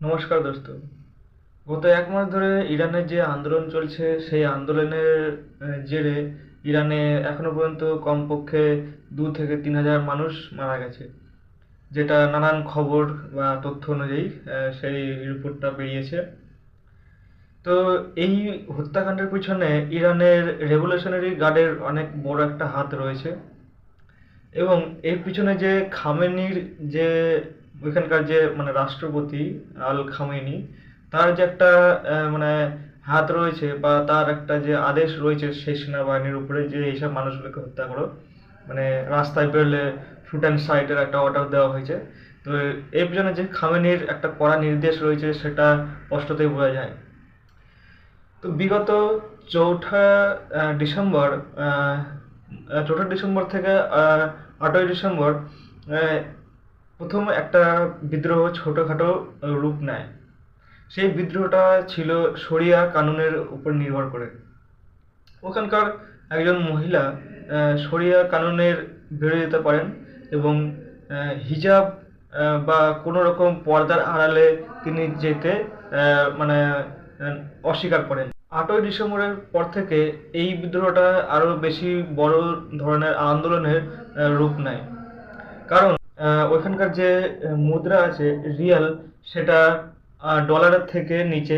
নমস্কার দোস্ত। গত এক মাস ধরে ইরানের যে আন্দোলন চলছে সেই আন্দোলনের জেরে ইরানে এখনো পর্যন্ত কমপক্ষে 2 থেকে 3 হাজার মানুষ মারা গেছে, যেটা নানান খবর বা তথ্য অনুযায়ী সেই রিপোর্টটা বেরিয়েছে। তো এই হত্যাকাণ্ডের পিছনে ইরানের রেভলিউশনারি গার্ডের অনেক বড় একটা হাত রয়েছে, এবং এর পিছনে যে খামেনির যে ওইখানকার যে রাষ্ট্রপতি আল খামেনি, তার যে একটা মানে হাত রয়েছে বা তার একটা যে আদেশ রয়েছে সেই সেনাবাহিনীর উপরে যে এইসব মানুষগুলোকে হত্যা করো, রাস্তায় বেরোলে শুট অ্যান্ড সাইটের একটা অর্ডার দেওয়া হয়েছে। তো এর পিছনে যে খামেনির একটা কড়া নির্দেশ রয়েছে সেটা স্পষ্টতই বোঝা যায়। তো বিগত চৌঠা ডিসেম্বর আহ, 4ঠা ডিসেম্বর থেকে 8ই ডিসেম্বর আহ, প্রথম একটা বিদ্রোহ ছোটোখাটো রূপ নেয়। সেই বিদ্রোহটা ছিল শরিয়া কানুনের উপর নির্ভর করে। ওখানকার একজন মহিলা শরিয়া কানুনের বিরোধিতা করেন এবং হিজাব বা কোনো রকম পর্দার আড়ালে তিনি যেতে অস্বীকার করেন। 8ই ডিসেম্বরের পর থেকে এই বিদ্রোহটা আরো বেশি বড় ধরনের আন্দোলনের রূপ নেয়। কারণ ওইখানকার যে মুদ্রা আছে রিয়াল, সেটা ডলারের থেকে নিচে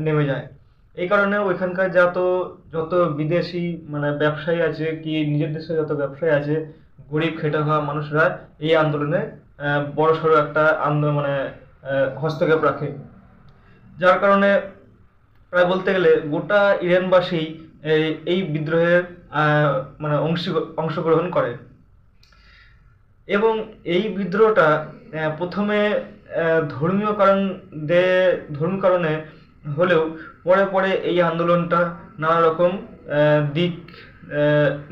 নেমে যায়। এই কারণে ওইখানকার যত যত বিদেশি ব্যবসায়ী আছে কি নিজের দেশে যত ব্যবসায়ী আছে, গরিব খেটে খাওয়া মানুষরা এই আন্দোলনে বড় সড়ো একটা আন্দোলন হস্তক্ষেপ রাখে। যার কারণে প্রায় বলতে গেলে গোটা ইরানবাসী এই বিদ্রোহের অংশগ্রহণ করে। এবং এই বিদ্রোহটা প্রথমে ধর্মীয় কারণে হলেও পরে পরে এই আন্দোলনটা নানা রকম দিক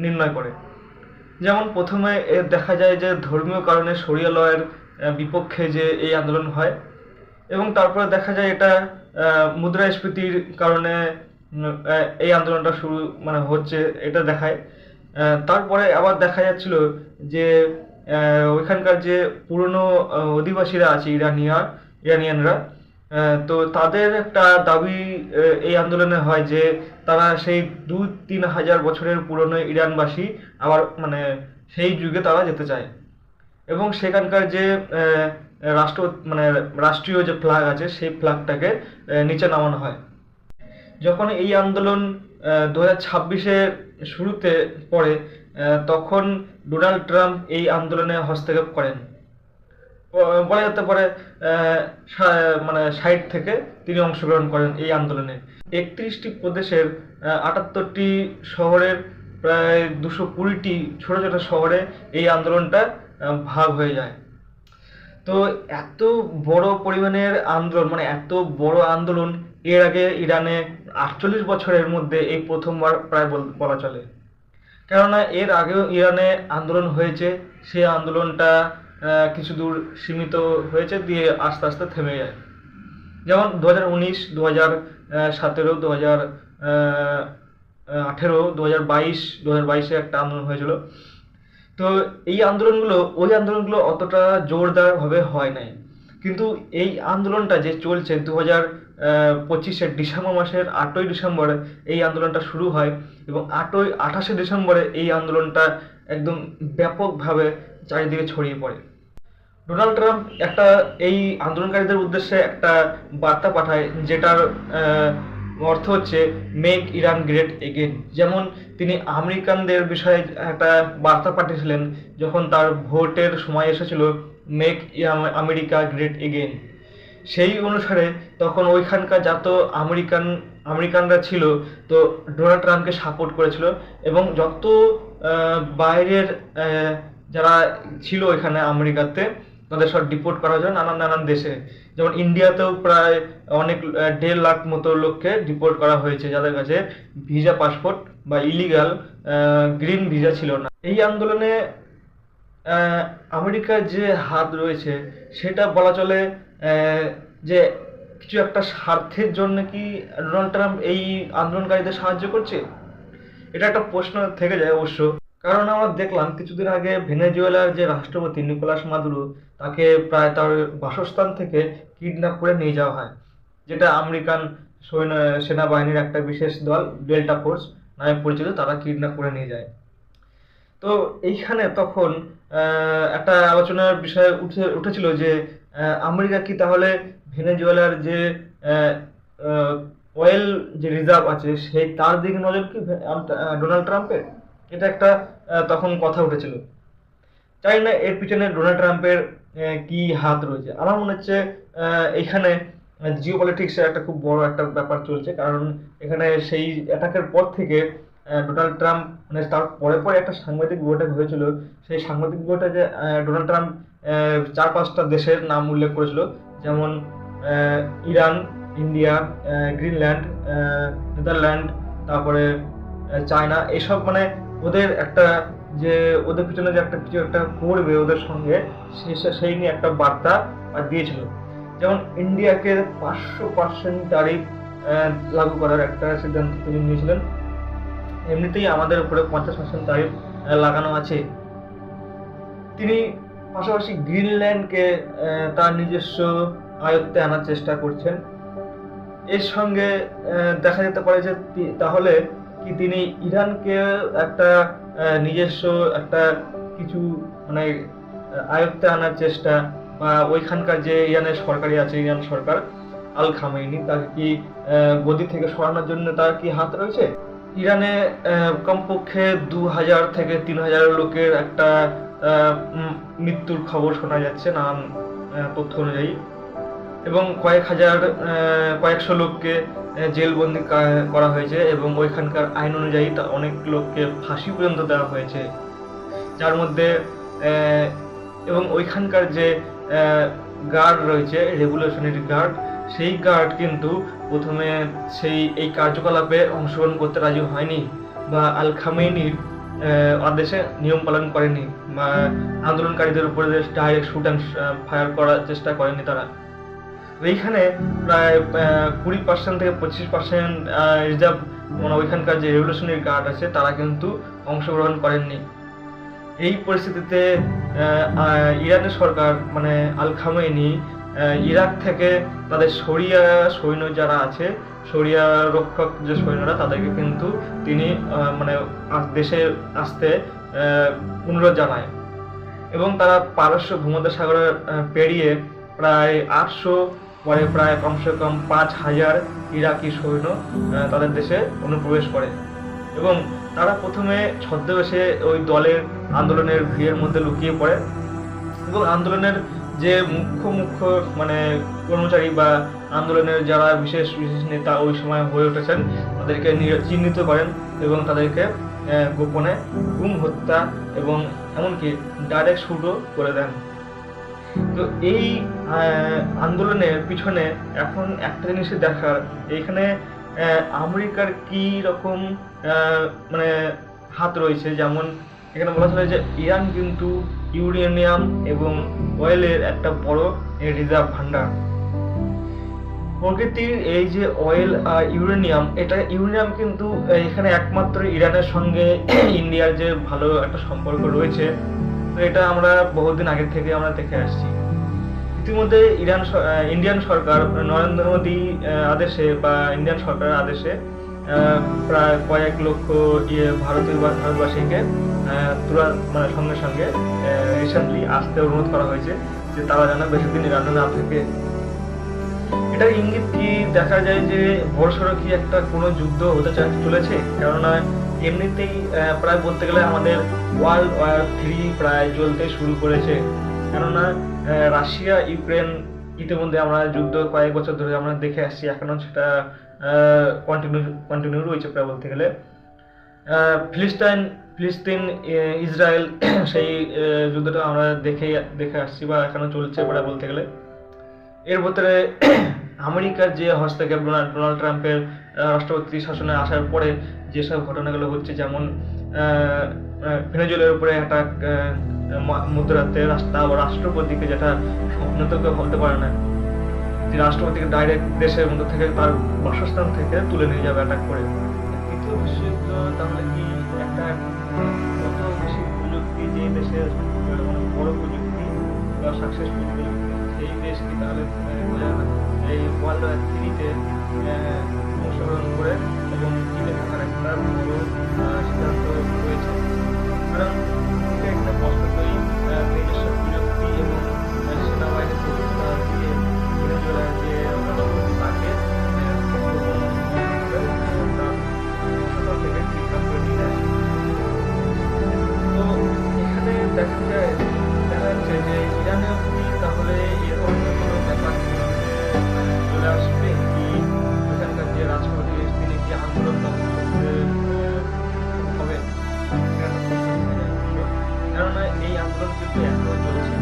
নির্ণয় করে। যেমন প্রথমে দেখা যায় যে ধর্মীয় কারণে শরিয়া লয়ের বিপক্ষে যে এই আন্দোলন হয়, এবং তারপরে দেখা যায় এটা মুদ্রাস্ফীতির কারণে এই আন্দোলনটা শুরু হচ্ছে, এটা দেখায়। তারপরে আবার দেখা যাচ্ছিল যে ওইখানকার যে পুরনো অধিবাসীরা আছে ইরানিয়ানরা, তো তাদের একটা দাবি এই আন্দোলনে হয় যে তারা সেই 2-3 হাজার বছরের পুরনো ইরানবাসী আবার সেই যুগে তারা যেতে চায়। এবং সেখানকার যে রাষ্ট্র রাষ্ট্রীয় যে ফ্ল্যাগ আছে সেই ফ্ল্যাগটাকে নিচে নামানো হয়। যখন এই আন্দোলন 2026-এর শুরুতে পড়ে, তখন ডোনাল্ড ট্রাম্প এই আন্দোলনে হস্তক্ষেপ করেন। বলা যেতে পারে 60 থেকে তিনি অংশগ্রহণ করেন এই আন্দোলনে। 31টি প্রদেশের 78টি শহরের প্রায় 220টি ছোট ছোট শহরে এই আন্দোলনটা ভাগ হয়ে যায়। তো এত বড় পরিমাণের আন্দোলন, এত বড় আন্দোলন এর আগে ইরানে 48 বছরের মধ্যে এই প্রথমবার প্রায় বলা চলে। কেননা এর আগেও ইরানে আন্দোলন হয়েছে, সেই আন্দোলনটা কিছু দূর সীমিত হয়েছে, দিয়ে আস্তে আস্তে থেমে যায়। যেমন 2019, 2017, 2018, 2022 একটা আন্দোলন হয়েছিল। তো এই আন্দোলনগুলো অতটা জোরদারভাবে হয় নাই, কিন্তু এই আন্দোলনটা যে চলছে 2025-এর ডিসেম্বর মাসের 8ই ডিসেম্বরে এই আন্দোলনটা শুরু হয়, এবং 28শে ডিসেম্বরে এই আন্দোলনটা একদম ব্যাপকভাবে চারিদিকে ছড়িয়ে পড়ে। ডোনাল্ড ট্রাম্প এই আন্দোলনকারীদের উদ্দেশ্যে একটা বার্তা পাঠায়, যেটার অর্থ হচ্ছে মেক ইরান গ্রেট এগেন। যেমন তিনি আমেরিকানদের বিষয়ে একটা বার্তা পাঠিয়েছিলেন যখন তার ভোটের সময় এসেছিল, মেক আমেরিকা গ্রেট এগেন। সেই অনুসারে তখন ওইখানকার যত আমেরিকানরা ছিল, তো ডোনাল্ড ট্রাম্পকে সাপোর্ট করেছিল, এবং যত বাইরের যারা ছিল ওইখানে আমেরিকাতে, তাদের সব ডিপোর্ট করা হয়েছিল নানান দেশে। যেমন ইন্ডিয়াতেও প্রায় অনেক 1.5 লাখ মতো লোককে ডিপোর্ট করা হয়েছে, যাদের কাছে ভিসা পাসপোর্ট বা ইলিগাল গ্রিন ভিসা ছিল না। এই আন্দোলনে আমেরিকার যে হাত রয়েছে সেটা বলা চলে যে কিছু একটা স্বার্থের জন্য কি ডোনাল্ড ট্রাম্প এই আন্দোলনকারীদের সাহায্য করছে, এটা একটা প্রশ্ন থেকে যায় অবশ্য। কারণ আমরা দেখলাম কিছুদিন আগে ভেনেজুয়েলার যে রাষ্ট্রপতি নিকোলাস মাদুরো, তাকে প্রায় তার বাসস্থান থেকে কিডন্যাপ করে নিয়ে যাওয়া হয়, যেটা আমেরিকান সৈন্য সেনাবাহিনীর একটা বিশেষ দল ডেল্টা ফোর্স নামে পরিচিত, তারা কিডন্যাপ করে নিয়ে যায়। তো এইখানে তখন একটা আলোচনার বিষয় উঠেছিল যে আমেরিকা কি তাহলে ভেনেজুয়েলার যে অয়েল যে রিজার্ভ আছে সেই তার দিকে নজর কি ডোনাল্ড ট্রাম্পের, এটা একটা তখন কথা উঠেছিল। জানি না এর পিছনে ডোনাল্ড ট্রাম্পের কি হাত রয়েছে। আমার মনে হচ্ছে এখানে জিও পলিটিক্সের একটা খুব বড় একটা ব্যাপার চলছে, কারণ এখানে সেই অ্যাটাকের পর থেকে ডোনাল্ড ট্রাম্প মানে তার পরে পরে একটা সাংবাদিক বৈঠক হয়েছিল। সেই সাংবাদিক বৈঠকে ডোনাল্ড ট্রাম্প 4-5টা দেশের নাম উল্লেখ করেছিল, যেমন ইরান, ইন্ডিয়া, গ্রিনল্যান্ড, নেদারল্যান্ড, তারপরে চায়না, এসব মানে ওদের একটা যে ওদের পিছনে যে একটা কিছু একটা করবে ওদের সঙ্গে, সেই নিয়ে একটা বার্তা দিয়েছিল। যেমন ইন্ডিয়াকে 500% ট্যারিফ লাগু করার একটা সিদ্ধান্ত তিনি নিয়েছিলেন। এমনিতেই আমাদের উপরে 50% ট্যারিফ লাগানো আছে। তিনি পাশাপাশি গ্রিনল্যান্ডকে তার নিজস্ব আয়ত্তে আনার চেষ্টা করছেন। এর সঙ্গে দেখা যেতে পারে যে তাহলে কি তিনি ইরানকে একটা নিজস্ব একটা কিছু মানে আয়ত্তে আনার চেষ্টা, বা ওইখানকার যে ইরানের সরকারি আছে, ইরান সরকার আল খামেনি, তাকে কি গদি থেকে সরানোর জন্য তার কি হাত রয়েছে? ইরানে কমপক্ষে 2000 থেকে 3000 লোকের একটা মৃত্যুর খবর শোনা যাচ্ছে নানান তথ্য অনুযায়ী, এবং কয়েকশো লোককে জেলবন্দি করা হয়েছে, এবং ওইখানকার আইন অনুযায়ী অনেক লোককে ফাঁসি পর্যন্ত দেওয়া হয়েছে, যার মধ্যে এবং ওইখানকার যে গার্ড রয়েছে, রেগুলেশনারি গার্ড, সেই গার্ড কিন্তু প্রথমে এই কার্যকলাপে অংশগ্রহণ করতে রাজি হয়নি, বা আল খামেনির আদেশে নিয়ম পালন করেনি, বা আন্দোলনকারীদের উপরে ডাইরেক্ট শুট অ্যান্ড ফায়ার করার চেষ্টা করেনি তারা। এইখানে প্রায় 20% থেকে 25% রিজার্ভ মানে ওইখানকার যে রেভলিউশনারি গার্ড আছে তারা কিন্তু অংশগ্রহণ করেননি। এই পরিস্থিতিতে ইরানের সরকার মানে আল খামেনি ইরাক থেকে তাদের শরিয়া সৈন্য যারা আছে, শরিয়া রক্ষক যে সৈন্যরা, তাদেরকে কিন্তু তিনি মানে দেশে আসতে অনুরোধ জানায়, এবং তারা পারস্য ভূমধ্যসাগর পেরিয়ে প্রায় 800 পরে প্রায় কমসে কম 5000 ইরাকি সৈন্য তাদের দেশে অনুপ্রবেশ করে, এবং তারা প্রথমে ছদ্মবেশে ওই দলের আন্দোলনের ভিড়ের মধ্যে লুকিয়ে পড়ে, এবং আন্দোলনের যে মুখ্য মানে কর্মচারী বা আন্দোলনের যারা বিশেষ নেতা ওই সময় হয়ে উঠেছেন, তাদেরকে চিহ্নিত করেন এবং তাদেরকে গোপনে গুম, হত্যা এবং এমনকি ডাইরেক্ট শুটও করে দেন। তো এই আন্দোলনের পিছনে এখন একটা জিনিসই দেখার, এইখানে আমেরিকার কি রকম মানে হাত রয়েছে। যেমন এখানে বলা চলে যে ইরান কিন্তু ইউরেনিয়াম এবং অয়েলের একটা বড় রিজার্ভ ভান্ডার। প্রকৃতির এই যে অয়েল আর ইউরেনিয়াম কিন্তু এখানে একমাত্র ইরানের সঙ্গে ইন্ডিয়ার যে ভালো একটা সম্পর্ক রয়েছে, তো এটা আমরা বহুদিন আগে থেকে আমরা দেখে আসছি। ইতিমধ্যে ইন্ডিয়ান সরকার নরেন্দ্র মোদী আদেশে বা ইন্ডিয়ান সরকারের আদেশে প্রায় কয়েক লক্ষ ভারতবাসীকে মানে সঙ্গে সঙ্গে রিসেন্টলি আসতে অনুরোধ করা হয়েছে যে তারা যেন বেশি দিন ইরানে না থাকে। এটার ইঙ্গিত কি দেখা যায় যে বড়সড় কি একটা কোনো যুদ্ধ হতে চলেছে, কেননা এমনিতেই প্রায় বলতে গেলে আমাদের ওয়ার্ল্ড ওয়ার 3 প্রায় চলতে শুরু করেছে। কেননা রাশিয়া ইউক্রেন ইতিমধ্যে আমরা যুদ্ধ কয়েক বছর ধরে আমরা দেখে আসছি, এখনো সেটা কন্টিনিউ রয়েছে প্রায় বলতে গেলে। ফিলিস্তিন ইসরায়েল সেই যুদ্ধটা আমরা দেখে আসছি বা এখনো চলছে প্রায় বলতে গেলে। এর ভিতরে আমেরিকার যে হস্তক্ষেপ ডোনাল্ড ট্রাম্পের রাষ্ট্রপতি শাসনে আসার পরে যেসব ঘটনাগুলো হচ্ছে, যেমন ভেনেজুয়েলার উপরে অ্যাটাক মধ্যরাতে রাষ্ট্রপতিকে, যেটা স্বপ্ন তো কেউ ভাবতে পারে না যে রাষ্ট্রপতিকে ডাইরেক্ট দেশের মধ্যে থেকে তার বাসস্থান থেকে তুলে নিয়ে যাবে অ্যাটাক করে। তৃতীয় বিশ্বযুদ্ধ তাহলে কি একটা প্রযুক্তি, যে দেশের অনেক বড় প্রযুক্তি বা সাকসেসফুল প্রযুক্তি, সেই দেশ কি তাহলে এই ওয়ার্ল্ড 3-তে অংশগ্রহণ করে এবং টিকে থাকার একটা বড় সিদ্ধান্ত রয়েছে। কারণ এটা একটা স্পষ্টতই নিজস্ব প্রযুক্তি এবং সেনাবাহিনীর প্রযুক্তি দিয়ে ভেনেজুয়েলার যে জনগণকে তাকে সকাল থেকে কিডন্যাপ করে নিয়ে যায়। তো এখানে দেখা যাচ্ছে যে ইরানেও কি তাহলে এ ধরনের কোনো ব্যাপার চলে আসবে কি, এখানকার যে রাষ্ট্রপতি তিনি কি আন্দোলন দমন করতে হবে, কেননা এই আন্দোলন কিন্তু এখনো চলছে।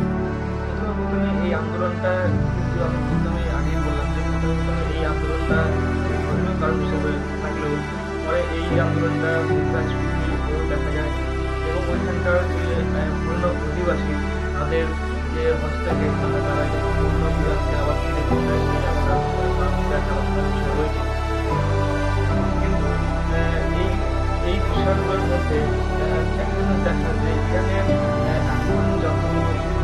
প্রথমে এই আন্দোলনটা কিন্তু আমি প্রথমেই আগেই বললাম যে প্রথমে এই আন্দোলনটা ধর্মীয় কারণ হিসেবে থাকলেও পরে এই আন্দোলনটা মুদ্রাস্ফীতিও দেখা যায় এবং ওইখানকার যে পুরনো অধিবাসী তাদের যে হস্তক্ষেপ তারা কিন্তু পুরনো অধিবাসী আবার ফিরে চলে আসে একটা বিষয় রয়েছে। কিন্তু এই বিষয়গুলোর মধ্যে একটা জিনিস দেখা যে ইরানের এখন যত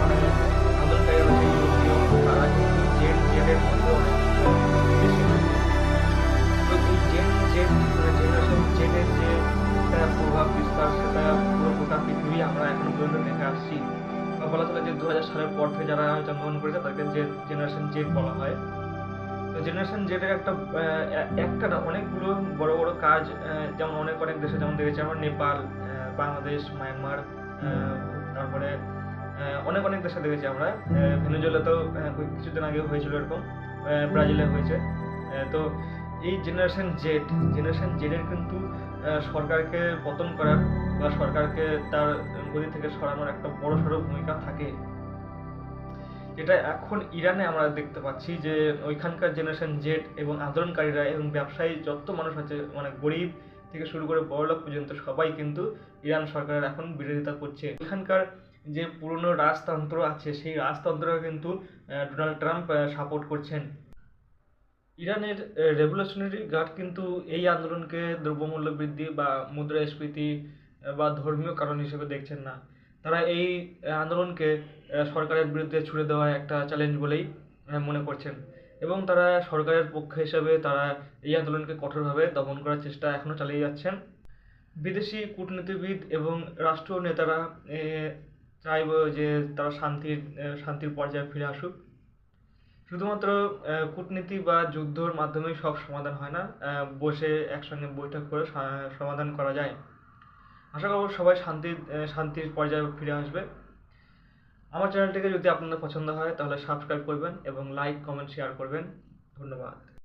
আন্দোলনকারী রয়েছে ইউরোপীয়, তারা কিন্তু জেডের মধ্যে অনেক বেশি রয়েছে। তো এই জেনারেশন জেডের যে প্রভাব বিস্তার সেটা পুরো গোটা পৃথিবী আমরা এখন পর্যন্ত দেখে আসছি। বলা চলে যে 2000 সালের পর থেকে যারা জন্মগ্রহণ করেছে তাদেরকে জেনারেশন জেড বলা হয়। তো জেনারেশন জেডের একটা না অনেকগুলো বড় বড় কাজ, যেমন অনেক দেশে যেমন দেখেছি আমরা নেপাল, বাংলাদেশ, মায়ানমার, তারপরে অনেক দেশে দেখেছি আমরা, ভেনেজুয়েলাতেও কিছুদিন আগে হয়েছিল এরকম, ব্রাজিলে হয়েছে। তো এই জেনারেশন জেডের কিন্তু সরকারকে পতন করার বা সরকারকে তার গদি থেকে সরানোর একটা বড়সড় ভূমিকা থাকে, যেটা এখন ইরানে আমরা দেখতে পাচ্ছি যে ওইখানকার জেনারেশন জেড এবং আন্দোলনকারীরা এবং ব্যবসায়ী যত মানুষ আছে, মানে গরিব থেকে শুরু করে বড়লোক পর্যন্ত সবাই কিন্তু ইরান সরকারের এখন বিরোধিতা করছে। এখানকার যে পুরনো রাজতন্ত্র আছে সেই রাজতন্ত্রকে কিন্তু ডোনাল্ড ট্রাম্প সাপোর্ট করছেন। ইরানের রেভলিউশনারি গার্ড কিন্তু এই আন্দোলনকে দ্রব্যমূল্য বৃদ্ধি বা মুদ্রাস্ফীতি বা ধর্মীয় কারণ হিসেবে দেখছেন না। তারা এই আন্দোলনকে সরকারের বিরুদ্ধে ছুড়ে দেওয়া একটা চ্যালেঞ্জ বলেই মনে করছেন এবং তারা সরকারের পক্ষে হিসেবে তারা এই আন্দোলনকে কঠোরভাবে দমন করার চেষ্টা এখনও চালিয়ে যাচ্ছেন। বিদেশি কূটনীতিবিদ এবং রাষ্ট্র নেতারা চাইব যে তারা শান্তির পর্যায়ে ফিরে আসুক। শুধুমাত্র কূটনীতি বা যুদ্ধর মাধ্যমেই সব সমাধান হয় না, বসে একসঙ্গে বৈঠক করে সমাধান করা যায়। আশা করব সবাই শান্তির পর্যায়ে ফিরে আসবে। আমার চ্যানেলটিকে যদি আপনাদের পছন্দ হয় তাহলে সাবস্ক্রাইব করবেন এবং লাইক, কমেন্ট, শেয়ার করবেন। ধন্যবাদ।